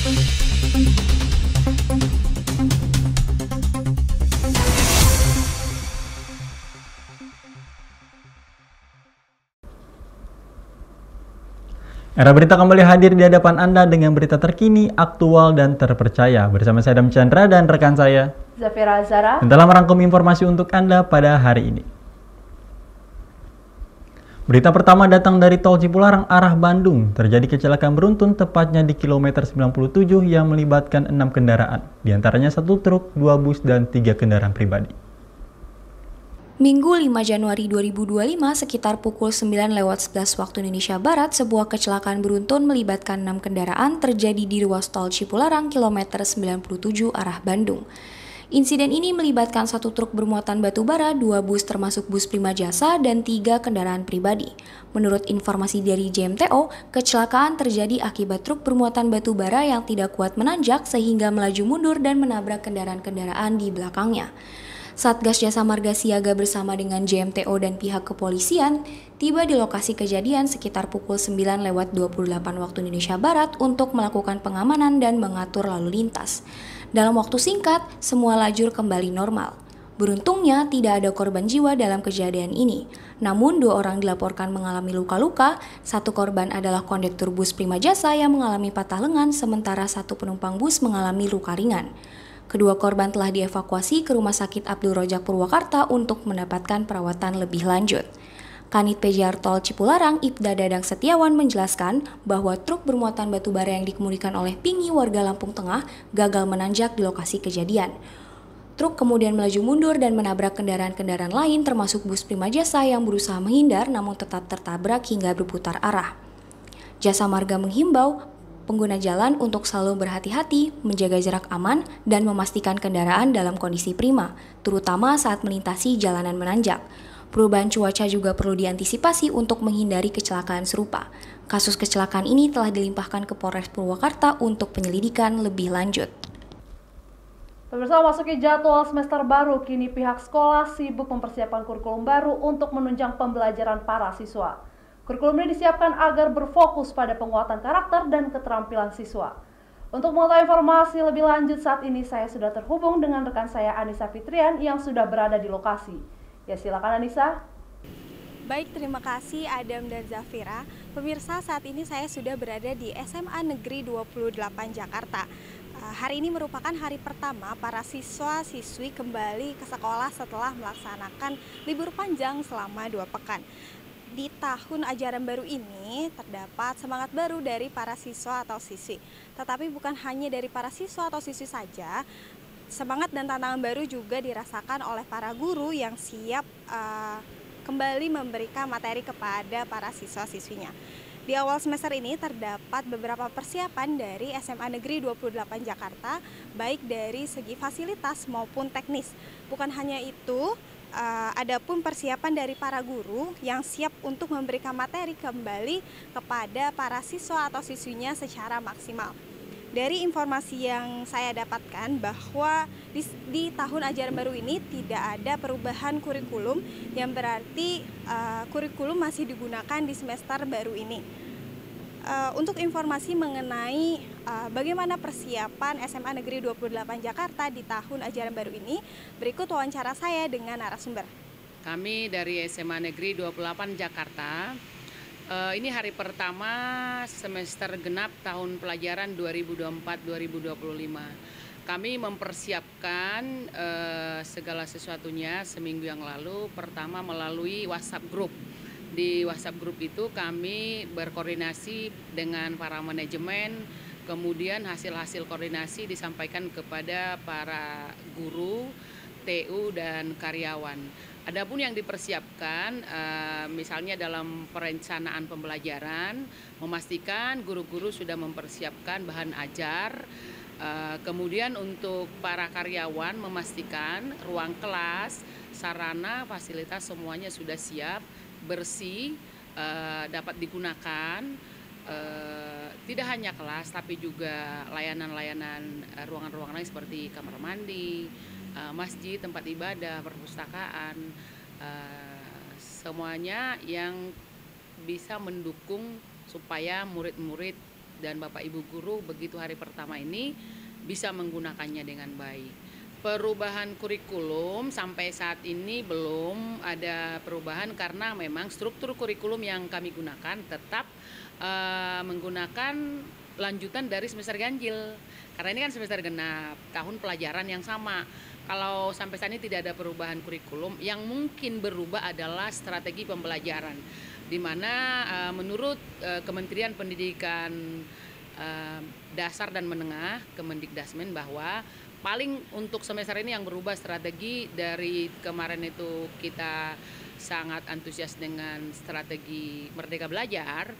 Era Berita kembali hadir di hadapan Anda dengan berita terkini, aktual, dan terpercaya. Bersama saya Adam Chandra dan rekan saya, Zafira Azara, yang telah merangkum informasi untuk Anda pada hari ini. Berita pertama datang dari Tol Cipularang arah Bandung. Terjadi kecelakaan beruntun tepatnya di kilometer 97 yang melibatkan 6 kendaraan. Di antaranya 1 truk, 2 bus, dan 3 kendaraan pribadi. Minggu 5 Januari 2025 sekitar pukul 9:11 waktu Indonesia Barat, sebuah kecelakaan beruntun melibatkan 6 kendaraan terjadi di ruas tol Cipularang kilometer 97 arah Bandung. Insiden ini melibatkan 1 truk bermuatan batu bara, 2 bus termasuk bus Prima Jasa, dan 3 kendaraan pribadi. Menurut informasi dari JMTO, kecelakaan terjadi akibat truk bermuatan batu bara yang tidak kuat menanjak sehingga melaju mundur dan menabrak kendaraan-kendaraan di belakangnya. Satgas Jasa Marga Siaga bersama dengan JMTO dan pihak kepolisian tiba di lokasi kejadian sekitar pukul 9:28 waktu Indonesia Barat untuk melakukan pengamanan dan mengatur lalu lintas. Dalam waktu singkat, semua lajur kembali normal. Beruntungnya tidak ada korban jiwa dalam kejadian ini. Namun 2 orang dilaporkan mengalami luka-luka, 1 korban adalah kondektur bus Prima Jasa yang mengalami patah lengan, sementara 1 penumpang bus mengalami luka ringan. Kedua korban telah dievakuasi ke Rumah Sakit Abdul Rojak Purwakarta untuk mendapatkan perawatan lebih lanjut. Kanit PJR Tol Cipularang, Ibda Dadang Setiawan menjelaskan bahwa truk bermuatan batu bara yang dikemudikan oleh Pingi warga Lampung Tengah gagal menanjak di lokasi kejadian. Truk kemudian melaju mundur dan menabrak kendaraan-kendaraan lain termasuk bus Prima Jasa yang berusaha menghindar namun tetap tertabrak hingga berputar arah. Jasa Marga menghimbau pengguna jalan untuk selalu berhati-hati, menjaga jarak aman, dan memastikan kendaraan dalam kondisi prima, terutama saat melintasi jalanan menanjak. Perubahan cuaca juga perlu diantisipasi untuk menghindari kecelakaan serupa. Kasus kecelakaan ini telah dilimpahkan ke Polres Purwakarta untuk penyelidikan lebih lanjut. Pemirsa, memasuki jadwal semester baru, kini pihak sekolah sibuk mempersiapkan kurikulum baru untuk menunjang pembelajaran para siswa. Kurikulum ini disiapkan agar berfokus pada penguatan karakter dan keterampilan siswa. Untuk mengetahui informasi lebih lanjut saat ini saya sudah terhubung dengan rekan saya Anissa Fitrian yang sudah berada di lokasi. Ya, silakan Anissa. Baik, terima kasih Adam dan Zafira. Pemirsa, saat ini saya sudah berada di SMA Negeri 28 Jakarta. Hari ini merupakan hari pertama para siswa-siswi kembali ke sekolah setelah melaksanakan libur panjang selama 2 pekan. Di tahun ajaran baru ini terdapat semangat baru dari para siswa atau siswi. Tetapi bukan hanya dari para siswa atau siswi saja, semangat dan tantangan baru juga dirasakan oleh para guru yang siap kembali memberikan materi kepada para siswa-siswinya. Di awal semester ini terdapat beberapa persiapan dari SMA Negeri 28 Jakarta, baik dari segi fasilitas maupun teknis. Bukan hanya itu, adapun persiapan dari para guru yang siap untuk memberikan materi kembali kepada para siswa atau siswinya secara maksimal. Dari informasi yang saya dapatkan bahwa di tahun ajaran baru ini tidak ada perubahan kurikulum, yang berarti kurikulum masih digunakan di semester baru ini. Untuk informasi mengenai bagaimana persiapan SMA Negeri 28 Jakarta di tahun ajaran baru ini, berikut wawancara saya dengan narasumber. Kami dari SMA Negeri 28 Jakarta, ini hari pertama semester genap tahun pelajaran 2024-2025. Kami mempersiapkan segala sesuatunya seminggu yang lalu, pertama melalui WhatsApp Group. Di WhatsApp Group itu kami berkoordinasi dengan para manajemen, kemudian hasil-hasil koordinasi disampaikan kepada para guru, TU, dan karyawan. Adapun yang dipersiapkan, misalnya dalam perencanaan pembelajaran, memastikan guru-guru sudah mempersiapkan bahan ajar, kemudian untuk para karyawan memastikan ruang kelas, sarana, fasilitas semuanya sudah siap, bersih, dapat digunakan, tidak hanya kelas tapi juga layanan-layanan ruangan-ruangan lain seperti kamar mandi, masjid, tempat ibadah, perpustakaan, semuanya yang bisa mendukung supaya murid-murid dan Bapak Ibu guru begitu hari pertama ini bisa menggunakannya dengan baik. Perubahan kurikulum sampai saat ini belum ada perubahan karena memang struktur kurikulum yang kami gunakan tetap menggunakan lanjutan dari semester ganjil. Karena ini kan semester genap, tahun pelajaran yang sama. Kalau sampai saat ini tidak ada perubahan kurikulum, yang mungkin berubah adalah strategi pembelajaran. Di mana menurut Kementerian Pendidikan Dasar dan Menengah, Kemendikdasmen, bahwa paling untuk semester ini yang berubah strategi dari kemarin itu kita sangat antusias dengan strategi Merdeka Belajar.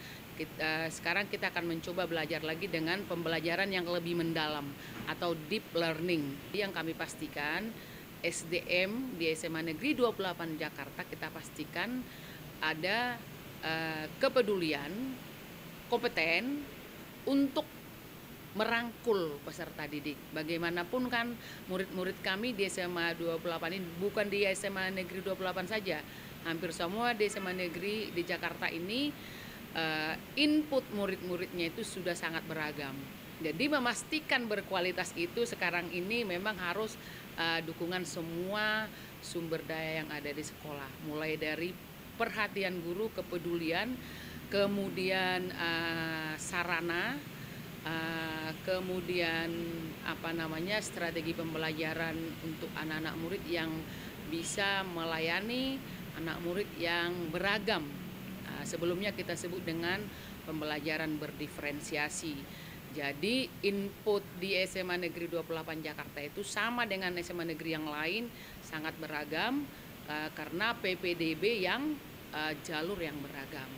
Sekarang kita akan mencoba belajar lagi dengan pembelajaran yang lebih mendalam atau deep learning. Yang kami pastikan SDM di SMA Negeri 28 Jakarta kita pastikan ada kepedulian, kompeten untuk merangkul peserta didik. Bagaimanapun kan murid-murid kami di SMA 28 ini bukan di SMA Negeri 28 saja. Hampir semua di SMA Negeri di Jakarta ini input murid-muridnya itu sudah sangat beragam. Jadi memastikan berkualitas itu sekarang ini memang harus dukungan semua sumber daya yang ada di sekolah. Mulai dari perhatian guru, kepedulian, kemudian sarana, kemudian strategi pembelajaran untuk anak-anak murid yang bisa melayani anak murid yang beragam. Sebelumnya kita sebut dengan pembelajaran berdiferensiasi. Jadi input di SMA Negeri 28 Jakarta itu sama dengan SMA Negeri yang lain, sangat beragam karena PPDB yang jalur yang beragam.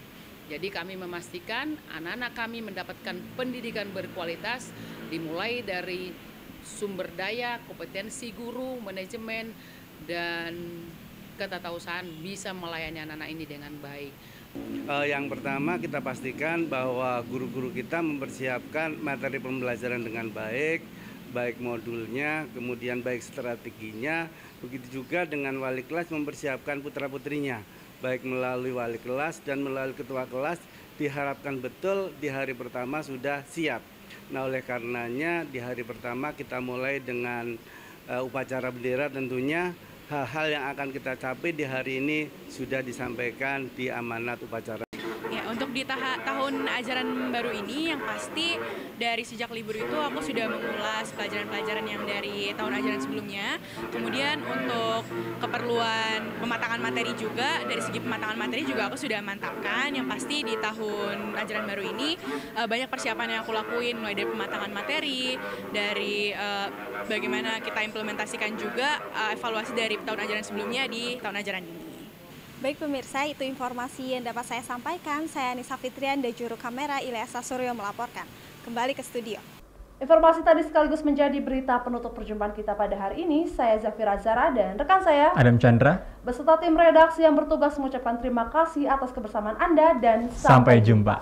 Jadi kami memastikan anak-anak kami mendapatkan pendidikan berkualitas dimulai dari sumber daya, kompetensi guru, manajemen, dan ketatausahaan bisa melayani anak-anak ini dengan baik. Yang pertama kita pastikan bahwa guru-guru kita mempersiapkan materi pembelajaran dengan baik modulnya, kemudian baik strateginya, begitu juga dengan wali kelas mempersiapkan putra-putrinya, baik melalui wali kelas dan melalui ketua kelas, diharapkan betul di hari pertama sudah siap. Nah, oleh karenanya di hari pertama kita mulai dengan upacara bendera. Tentunya hal-hal yang akan kita capai di hari ini sudah disampaikan di amanat upacara. Ya, untuk di tahun ajaran baru ini yang pasti dari sejak libur itu aku sudah mengulas pelajaran-pelajaran yang dari tahun ajaran sebelumnya. Kemudian untuk keperluan pematangan materi juga, dari segi pematangan materi juga aku sudah mantapkan. Yang pasti di tahun ajaran baru ini banyak persiapan yang aku lakuin, mulai dari pematangan materi, dari bagaimana kita implementasikan juga evaluasi dari tahun ajaran sebelumnya di tahun ajaran ini. Baik pemirsa, itu informasi yang dapat saya sampaikan. Saya Nisa Fitrian dan juru kamera Ilyasa Suryo melaporkan. Kembali ke studio. Informasi tadi sekaligus menjadi berita penutup perjumpaan kita pada hari ini. Saya Zafira Zara dan rekan saya Adam Chandra beserta tim redaksi yang bertugas mengucapkan terima kasih atas kebersamaan Anda dan sampai jumpa.